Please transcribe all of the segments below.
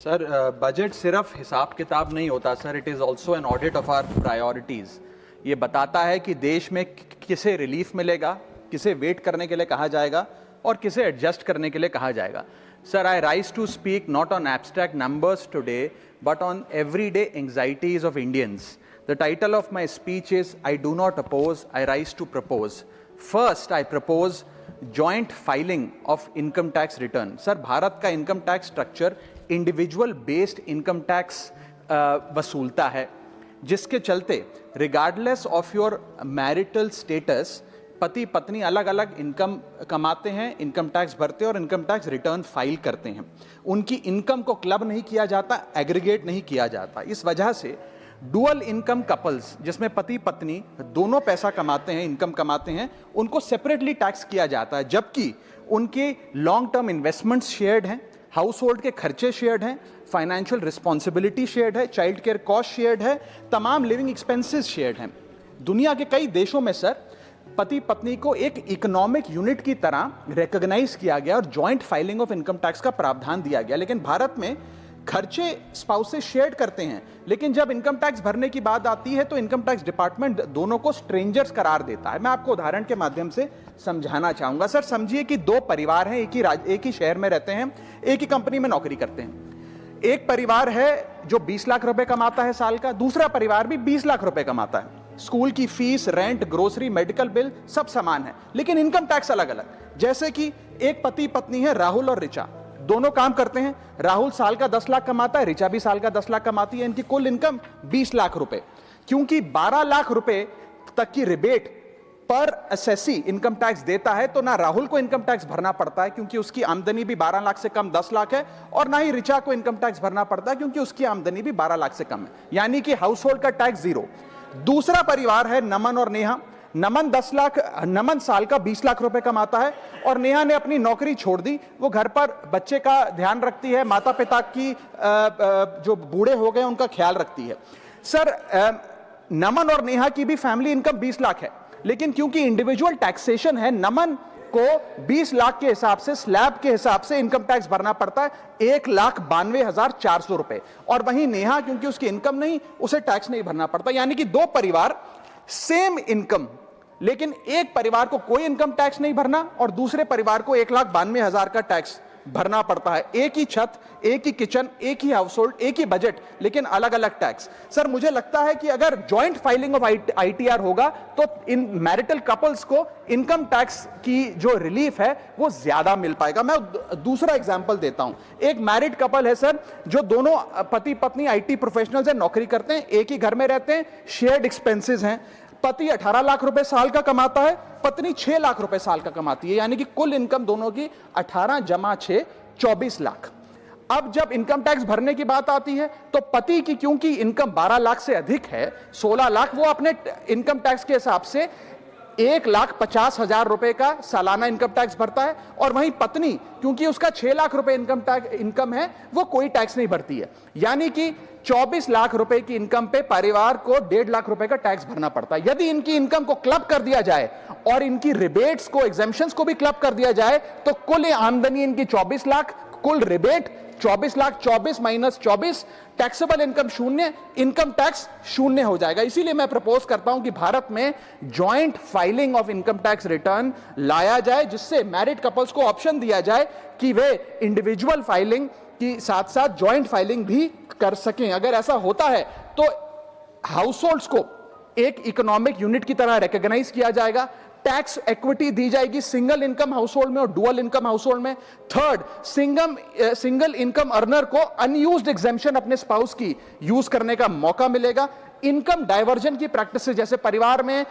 Sir budget सिर्फ हिसाब किताब नहीं होता sir, it is also an audit of our priorities. ये बताता है कि देश में किसे रिलीफ मिलेगा, किसे वेट करने के लिए कहा जाएगा और किसे एडजस्ट करने के लिए कहा जाएगा। Sir, I rise to speak not on abstract numbers today but on everyday anxieties of Indians. The title of my speech is I do not oppose, I rise to propose. First I propose joint filing of income tax return. Sir, Bharat का income tax structure individual based income tax वसूलता है, जिसके चलते regardless of your marital status पति पत्नी अलग अलग income कमाते हैं, इनकम टैक्स भरते हैं और इनकम टैक्स रिटर्न फाइल करते हैं। उनकी इनकम को क्लब नहीं किया जाता, एग्रीगेट नहीं किया जाता। इस वजह से डुअल इनकम कपल्स, जिसमें पति पत्नी दोनों पैसा कमाते हैं, इनकम कमाते हैं, उनको सेपरेटली टैक्स किया जाता है, जबकि उनके लॉन्ग टर्म इन्वेस्टमेंट्स शेयर्ड हैं, हाउस होल्ड के खर्चे शेयर्ड हैं, फाइनेंशियल रिस्पॉन्सिबिलिटी शेयर्ड है, चाइल्ड केयर कॉस्ट शेयर्ड है, तमाम लिविंग एक्सपेंसेस शेयर्ड हैं। दुनिया के कई देशों में सर पति पत्नी को एक इकोनॉमिक यूनिट की तरह रिकॉग्नाइज किया गया और joint filing of income tax का प्रावधान दिया गया। लेकिन भारत में खर्चे स्पाउसेस शेयर करते हैं, लेकिन जब इनकम टैक्स भरने की बात आती है तो इनकम टैक्स डिपार्टमेंट दोनों को स्ट्रेंजर्स करार देता है। मैं आपको उदाहरण के माध्यम से समझाना चाहूंगा। सर, समझिए कि दो परिवार हैं, एक ही शहर में रहते हैं, एक ही कंपनी में नौकरी करते हैं। एक परिवार है जो 20 लाख रुपए कमाता है साल का, दूसरा परिवार भी 20 लाख रुपए कमाता है। स्कूल की fees, rent, grocery, medical bill सब समान है, लेकिन इनकम टैक्स अलग अलग। जैसे कि एक पति पत्नी है, राहुल और ऋचा, दोनों काम करते हैं। राहुल साल का 10 लाख कमाता है, ऋचा भी साल का 10 लाख कमाती है। इनकी कुल इनकम 20 लाख रुपए। क्योंकि 12 लाख रुपए तक की रिबेट पर एसएससी इनकम टैक्स देता है, तो ना राहुल को इनकम टैक्स भरना पड़ता है क्योंकि उसकी आमदनी भी 12 लाख से कम 10 लाख है, और ना ही ऋचा को इनकम टैक्स भरना पड़ता है क्योंकि उसकी आमदनी भी 12 लाख से कम है, यानी कि हाउस होल्ड का टैक्स जीरो। दूसरा परिवार है नमन और नेहा। नमन साल का 20 लाख रुपए कमाता है और नेहा ने अपनी नौकरी छोड़ दी। वो घर पर बच्चे का ध्यान रखती है, माता पिता की जो बूढ़े हो गए उनका ख्याल रखती है। सर, नमन और नेहा की भी फैमिली इनकम 20 लाख है, लेकिन क्योंकि इंडिविजुअल टैक्सेशन है, नमन को 20 लाख के हिसाब से, स्लैब के हिसाब से इनकम टैक्स भरना पड़ता है 1,92,400 रुपए, और वहीं नेहा क्योंकि उसकी इनकम नहीं, उसे टैक्स नहीं भरना पड़ता। यानी कि दो परिवार, सेम इनकम, लेकिन एक परिवार को कोई इनकम टैक्स नहीं भरना और दूसरे परिवार को 1,92,000 का टैक्स भरना पड़ता है। एक ही छत, एक ही किचन, एक ही हाउस होल्ड, एक ही बजट, लेकिन अलग अलग टैक्स। सर, मुझे लगता है कि अगर जॉइंट फाइलिंग ऑफ आईटीआर होगा तो इन मैरिटल कपल्स को इनकम टैक्स की जो रिलीफ है वो ज्यादा मिल पाएगा। मैं दूसरा एग्जांपल देता हूं। एक मैरिड कपल है सर, जो दोनों पति पत्नी आईटी प्रोफेशनल्स हैं, नौकरी करते हैं, एक ही घर में रहते हैं, शेयर्ड एक्सपेंसेस हैं। पति 18 लाख रुपए साल का कमाता है, पत्नी 6 लाख रुपए साल का कमाती है, यानी कि कुल इनकम दोनों की 18 जमा 6 24 लाख। अब जब इनकम टैक्स भरने की बात आती है तो पति की क्योंकि इनकम 12 लाख से अधिक है, 16 लाख, वो अपने इनकम टैक्स के हिसाब से 1,50,000 रुपए का सालाना इनकम टैक्स भरता है, और वहीं पत्नी क्योंकि उसका 6 लाख रुपए इनकम है, वो कोई टैक्स नहीं भरती है। यानी कि 24 लाख रुपए की इनकम पे परिवार को 1.5 लाख रुपए का टैक्स भरना पड़ता है। यदि इनकी इनकम को क्लब कर दिया जाए और इनकी रिबेट्स को, एग्जेम्पशंस को भी क्लब कर दिया जाए, तो कुल आमदनी इनकी 24 लाख, कुल rebate 24 lakh, 24 minus 24, taxable income शून्य, इनकम टैक्स शून्य हो जाएगा। इसीलिए मैं प्रपोज करता हूं कि भारत में joint filing of income tax return लाया जाए, जिससे मैरिड कपल्स को ऑप्शन दिया जाए कि वे इंडिविजुअल फाइलिंग की साथ साथ जॉइंट फाइलिंग भी कर सकें। अगर ऐसा होता है तो हाउस होल्ड्स को एक इकोनॉमिक यूनिट की तरह रिकॉग्नाइज किया जाएगा, टैक्स इक्विटी दी जाएगी सिंगल इनकम हाउस होल्ड में और डुअल इनकम हाउस होल्ड में। थर्ड, सिंगल इनकम अर्नर को अनयूज्ड एग्जेम्पशन अपने स्पाउस की यूज करने का मौका मिलेगा। इनकम डाइवर्जन की प्रैक्टिस, जैसे परिवार में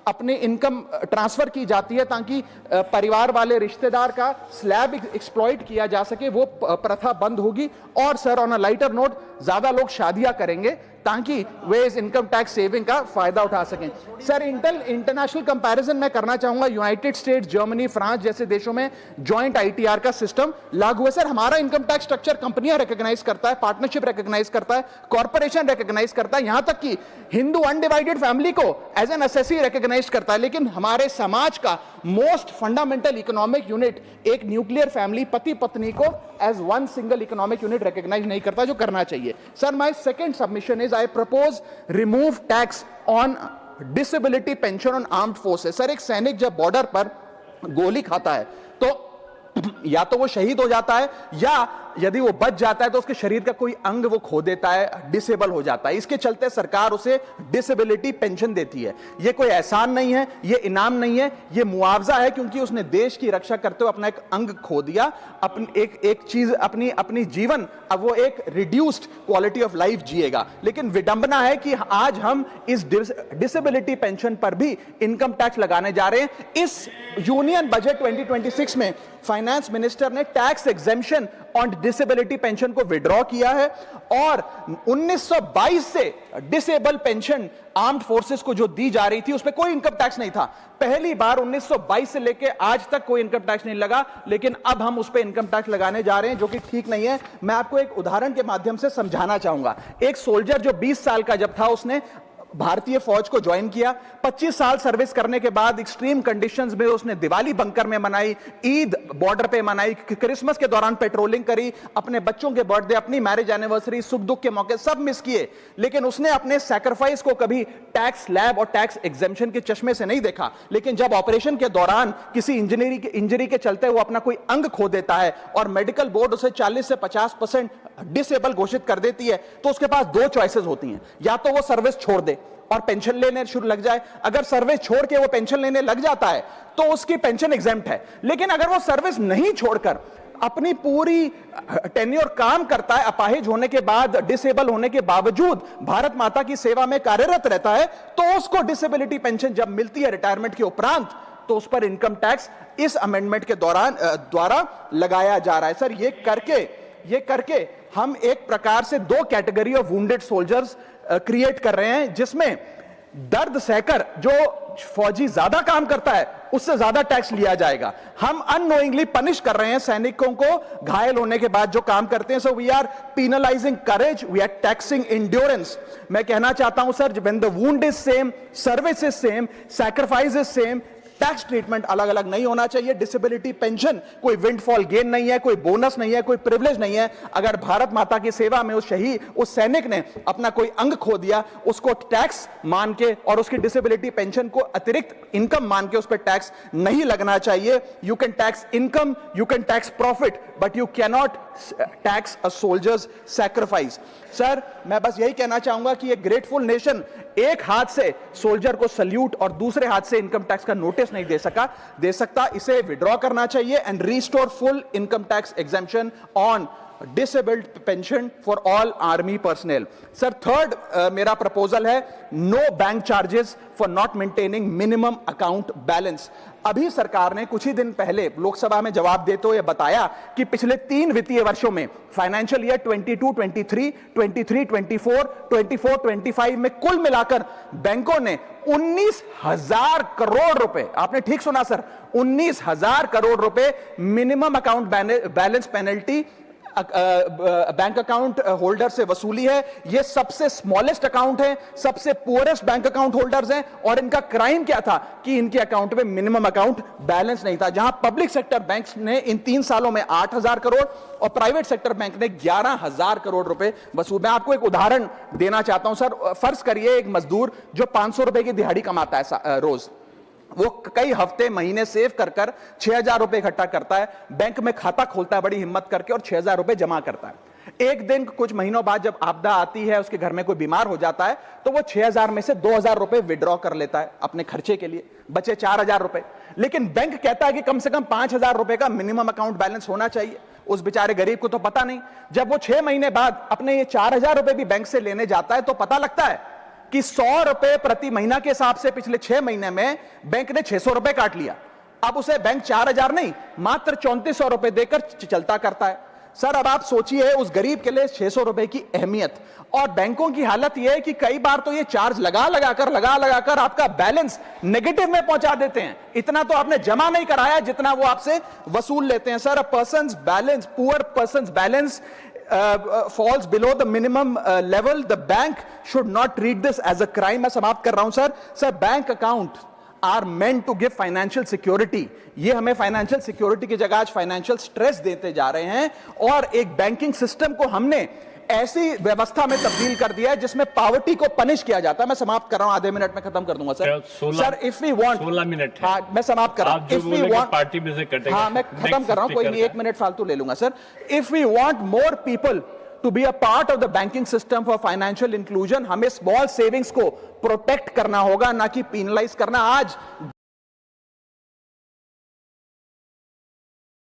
अपने इनकम ट्रांसफर की जाती है ताकि परिवार वाले रिश्तेदार का स्लैब एक्सप्लॉइट किया जा सके, वो प्रथा बंद होगी। और sir, on a lighter note, ज्यादा लोग शादियां करेंगे ताकि वे इस इनकम टैक्स सेविंग का फायदा उठा सकें। सर, इंटरनेशनल कंपैरिजन मैं करना चाहूंगा। यूनाइटेड स्टेट्स, जर्मनी, फ्रांस जैसे देशों में जॉइंट आईटीआर का सिस्टम लागू है। सर, हमारा इनकम टैक्स स्ट्रक्चर कंपनियां रिकॉग्नाइज करता है, पार्टनरशिप रिकॉग्नाइज करता है, कॉर्पोरेशन रिकॉग्नाइज करता है, यहां तक कि हिंदू अनडिवाइडेड फैमिली को एज एन एसएससी रिकॉग्नाइज करता है। लेकिन हमारे समाज का मोस्ट फंडामेंटल इकोनॉमिक यूनिट, एक न्यूक्लियर फैमिली, पति पत्नी को as one single economic unit recognise नहीं करता, जो करना चाहिए। Sir, my second submission is I propose remove tax on disability pension on armed forces. Sir, एक सैनिक जब बॉर्डर पर गोली खाता है तो या तो वो शहीद हो जाता है, या यदि वो बच जाता है तो उसके शरीर का कोई अंग वो खो देता है, डिसेबल हो जाता है। इसके चलते सरकार उसे डिसेबिलिटी पेंशन देती है। ये कोई एहसान नहीं है, ये इनाम नहीं है, ये मुआवजा है, क्योंकि उसने देश की रक्षा करते हुए अपना एक अंग खो दिया, अपनी एक चीज, अपनी जीवन, अब वो एक रिड्यूस्ड क्वालिटी ऑफ लाइफ जिएगा। लेकिन विडंबना है कि आज हम इस डिसेबिलिटी पेंशन पर भी इनकम टैक्स लगाने जा रहे हैं। इस यूनियन बजट 2026 में फाइनेंस मिनिस्टर ने tax exemption on disability pension को विड्रॉ किया है, और 1922 से डिसेबल पेंशन आर्म्ड फोर्सेस को जो दी जा रही थी उस पर कोई इनकम टैक्स नहीं था। पहली बार 1922 से लेके आज तक कोई इनकम टैक्स नहीं लगा, लेकिन अब हम उस पर इनकम टैक्स लगाने जा रहे हैं, जो कि ठीक नहीं है। मैं आपको एक उदाहरण के माध्यम से समझाना चाहूंगा। एक सोल्जर जो 20 साल का जब था, उसने भारतीय फौज को ज्वाइन किया। 25 साल सर्विस करने के बाद एक्सट्रीम कंडीशंस में उसने दिवाली बंकर में मनाई, ईद बॉर्डर पे मनाई, क्रिसमस के दौरान पेट्रोलिंग करी, अपने बच्चों के बर्थडे, अपनी मैरिज एनिवर्सरी, सुख दुख के मौके सब मिस किए। लेकिन उसने अपने सैक्रिफाइस को कभी टैक्स लैब और टैक्स एग्जेम्पशन के चश्मे से नहीं देखा। लेकिन जब ऑपरेशन के दौरान किसी इंजरी के चलते वो अपना कोई अंग खो देता है और मेडिकल बोर्ड उसे 40 से 50% डिसेबल घोषित कर देती है, तो उसके पास दो चॉइसेस होती हैं। या तो वो सर्विस छोड़ दे और पेंशन लेने शुरू लग जाए। अगर सर्विस छोड़ के वो पेंशन लेने लग जाता है तो उसकी पेंशन एग्जेम्प्ट है। लेकिन अगर वो सर्विस नहीं छोड़कर अपनी पूरी टेन्योर काम करता है, अपाहिज होने के बाद, डिसेबल होने के बावजूद भारत माता की सेवा में कार्यरत रहता है, तो उसको डिसेबिलिटी पेंशन जब मिलती है रिटायरमेंट के उपरांत, तो उस पर इनकम टैक्स इस अमेंडमेंट के द्वारा लगाया जा रहा है। सर, ये करके हम एक प्रकार से दो category of wounded soldiers create कर रहे हैं, जिसमें दर्द सहकर जो फौजी ज्यादा काम करता है उससे ज्यादा टैक्स लिया जाएगा। हम अननोइंगली पनिश कर रहे हैं सैनिकों को घायल होने के बाद जो काम करते हैं। So we are penalizing courage, we are taxing endurance. मैं कहना चाहता हूं sir, when the wound is same, service is same, sacrifice is same, tax treatment अलग अलग नहीं होना चाहिए। डिसेबिलिटी पेंशन कोई विंडफॉल गेन नहीं है, कोई बोनस नहीं है, कोई प्रिविलेज नहीं है। अगर भारत माता की सेवा में उस सैनिक ने अपना कोई अंग खो दिया, उसको टैक्स मान के और उसकी डिसेबिलिटी पेंशन को अतिरिक्त इनकम मान के उस पर टैक्स नहीं लगना चाहिए। You can tax income, you can tax profit, but you cannot tax a soldiers sacrifice. Sir, मैं बस यही कहना चाहूंगा कि एक ग्रेटफुल नेशन एक हाथ से सोल्जर को सल्यूट और दूसरे हाथ से इनकम टैक्स का नोटिस नहीं दे सकता। इसे विड्रॉ करना चाहिए and restore full income tax exemption on disabled pension for all army personnel. Sir, third मेरा प्रपोजल है no bank charges for not maintaining minimum account balance. अभी सरकार ने कुछ ही दिन पहले लोकसभा में जवाब देते हुए बताया कि पिछले 3 वित्तीय वर्षों में, फाइनेंशियल ईयर 22-23, 23-24, 24-25 में कुल मिलाकर बैंकों ने 19,000 करोड़ रुपए, आपने ठीक सुना सर, 19,000 करोड़ रुपए minimum account balance penalty bank account holder से वसूली है। ये सबसे स्मॉलेस्ट अकाउंट है, सबसे पुअरेस्ट बैंक अकाउंट होल्डर्स हैं, और इनका क्राइम क्या था कि इनके अकाउंट में मिनिमम अकाउंट बैलेंस नहीं था। जहां पब्लिक सेक्टर बैंक्स ने इन 3 सालों में 8,000 करोड़ और प्राइवेट सेक्टर बैंक ने 11,000 करोड़ रुपए वसूल। मैं आपको एक उदाहरण देना चाहता हूं सर। फर्ज करिए एक मजदूर जो 500 रुपए की दिहाड़ी कमाता है रोज, वो कई हफ्ते महीने सेव कर 6,000 रुपए इकट्ठा करता है, बैंक में खाता खोलता है बड़ी हिम्मत करके और 6,000 रुपए जमा करता है। एक दिन कुछ महीनों बाद जब आपदा आती है, उसके घर में कोई बीमार हो जाता है, तो वो 6,000 में से 2,000 रुपए विड्रॉ कर लेता है अपने खर्चे के लिए, बचे 4,000 रुपए। लेकिन बैंक कहता है कि कम से कम 5,000 रुपए का मिनिमम अकाउंट बैलेंस होना चाहिए। उस बेचारे गरीब को तो पता नहीं। जब वो 6 महीने बाद अपने ये 4,000 रुपए भी बैंक से लेने जाता है, तो पता लगता है कि 100 रुपए प्रति महीना के हिसाब से पिछले 6 महीने में बैंक ने 600 रुपए काट लिया। अब उसे बैंक 4,000 नहीं, मात्र 3,400 रुपए देकर चलता करता है। सर अब आप सोचिए उस गरीब के लिए 600 रुपए की अहमियत, और बैंकों की हालत यह है कि कई बार तो ये चार्ज लगा कर आपका बैलेंस नेगेटिव में पहुंचा देते हैं। इतना तो आपने जमा नहीं कराया जितना वो आपसे वसूल लेते हैं। Sir a persons balance, poor persons balance falls below the minimum level, the bank should not treat this as a crime। मैं समाप्त कर रहा हूं sir. Sir bank account are meant to give financial security, ये हमें financial security की जगह आज फाइनेंशियल स्ट्रेस देते जा रहे हैं, और एक बैंकिंग सिस्टम को हमने ऐसी व्यवस्था में तब्दील कर दिया है जिसमें पॉवर्टी को पनिश किया जाता है। मैं समाप्त कर रहा हूं, आधे मिनट में खत्म कर दूंगा sir. Sir if we want 16 minute है। हाँ मैं समाप्त कर रहा हूं। इफ वी वांट पार्टी में से कटेगा। हाँ मैं खत्म कर रहा हूं, कोई नहीं, 1 मिनट फालतू ले लूंगा sir. If we want more people to be a part of the banking system for financial inclusion, हमें स्मॉल सेविंग्स को प्रोटेक्ट करना होगा, ना कि पेनलाइज करना। आज